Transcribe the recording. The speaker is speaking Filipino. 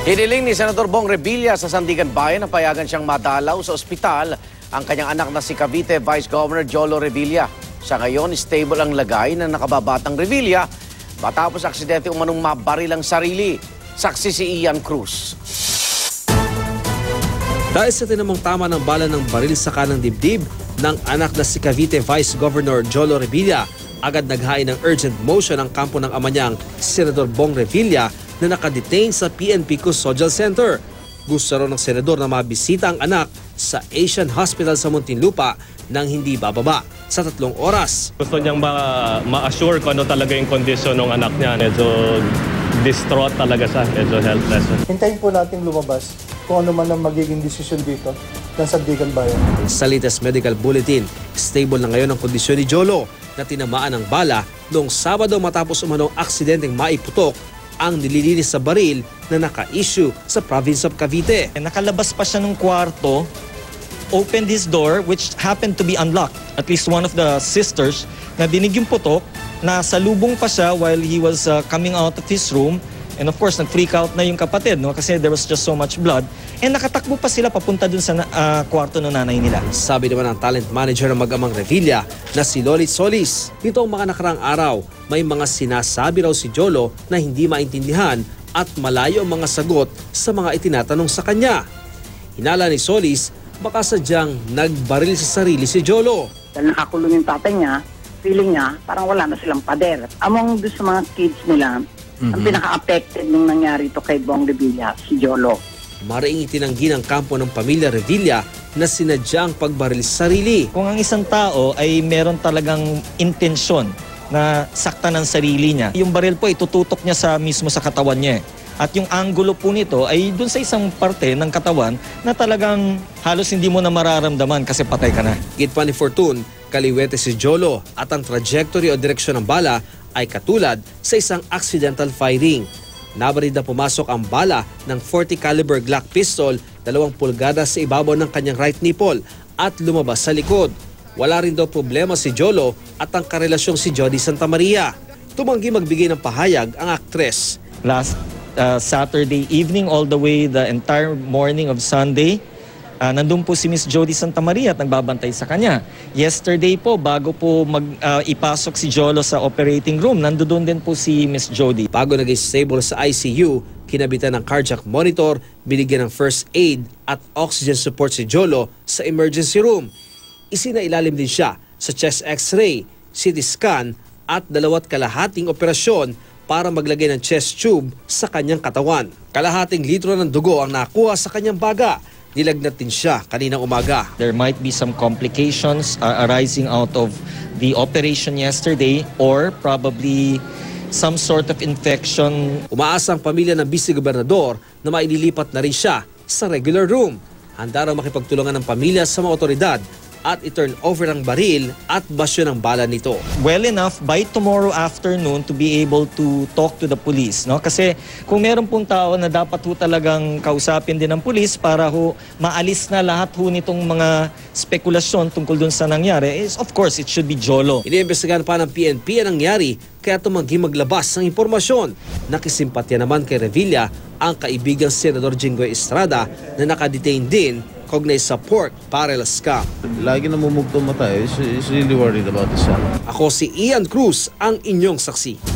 Hiniling ni Senador Bong Revilla sa Sandigan Bayan na payagan siyang madalaw sa ospital ang kanyang anak na si Cavite Vice Governor Jolo Revilla. Sa ngayon, stable ang lagay ng nakababatang Revilla matapos aksidente umanong mabaril ang sarili. Saksi si Ian Cruz. Dahil sa tinamong tama ng bala ng baril sa kanang dibdib ng anak na si Cavite Vice Governor Jolo Revilla, agad naghain ng urgent motion ang kampo ng ama niyang Senador Bong Revilla na nakadetain sa PNP Custodial Center. Gusto raw ng senador na mabisita ang anak sa Asian Hospital sa Muntinlupa nang hindi bababa sa 3 oras. Gusto niyang ma-assure kung ano talaga yung kondisyon ng anak niya. Medyo distraught talaga siya, medyo helpless. Hintayin po natin lumabas kung ano man ang magiging desisyon dito ng Sandigan Bayan. Sa latest medical bulletin, stable na ngayon ang kondisyon ni Jolo na tinamaan ng bala noong Sabado matapos umanong aksidenteng maiputok ang nililinis sa baril na naka-issue sa province of Cavite. Nakalabas pa siya ng kwarto, opened his door which happened to be unlocked. At least one of the sisters na dinig yung putok, nasalubong pa siya while he was coming out of his room. And of course, nag-freak out na yung kapatid, no? Kasi there was just so much blood. And nakatakbo pa sila papunta dun sa kwarto ng nanay nila. Sabi naman ng talent manager ng mag-amang Revilla na si Lolit Solis, nitong mga nakarang araw, may mga sinasabi raw si Jolo na hindi maintindihan at malayo ang mga sagot sa mga itinatanong sa kanya. Hinala ni Solis, baka sadyang nagbaril sa sarili si Jolo. Dahil nakakulong yung tatay niya, feeling niya parang wala na silang pader. Among doon sa mga kids nila, ang pinaka-affected nung nangyari ito kay Bong Revilla, si Jolo. Mariing itinanggi ng kampo ng pamilya Revilla na sinadyang pagbaril sa sarili. Kung ang isang tao ay meron talagang intensyon na saktan ng sarili niya, yung baril po itututok niya mismo sa katawan niya. At yung anggulo po nito ay dun sa isang parte ng katawan na talagang halos hindi mo na mararamdaman kasi patay ka na. Git pa ni Fortune, kaliwete si Jolo at ang trajectory o direksyon ng bala ay katulad sa isang accidental firing. Nabarid na pumasok ang bala ng .40 caliber Glock pistol, 2 pulgada sa ibabaw ng kanyang right nipple at lumabas sa likod. Wala rin daw problema si Jolo at ang karelasyong si Jody Santa Maria. Tumanggi magbigay ng pahayag ang aktres. Last Saturday evening all the way the entire morning of Sunday, nandun po si Miss Jody Santa Maria at nagbabantay sa kanya. Yesterday po, bago po ipasok si Jolo sa operating room, nandun din po si Miss Jody. Bago naging stable sa ICU, kinabitan ng cardiac monitor, binigyan ng first aid at oxygen support si Jolo sa emergency room. Isinailalim din siya sa chest x-ray, CT scan at 2.5 operasyon para maglagay ng chest tube sa kanyang katawan. 0.5 litro ng dugo ang nakuha sa kanyang baga. Nilagnat din siya kaninang umaga. There might be some complications arising out of the operation yesterday or probably some sort of infection. Umaasa ang pamilya ng vice-gobernador na maililipat na rin siya sa regular room. Handa raw makipagtulungan ng pamilya sa mga otoridad at i-turn over ang baril at basyo ng bala nito. Well enough by tomorrow afternoon to be able to talk to the police, no? Kasi kung meron pong tao na dapat ho talagang kausapin din ng police para ho maalis na lahat ho nitong mga spekulasyon tungkol dun sa nangyari, is of course it should be Jolo. Iniimbestigahan pa ng PNP ang nangyari kaya tumanggi maglabas ng impormasyon. Nakisimpatya naman kay Revilla ang kaibigang Senador Jinggoy Estrada na nakadetain din kaugnay sa pork barrel scam. Lagi namumugtong mata. Is really worried about this. Ako si Ian Cruz, ang inyong saksi.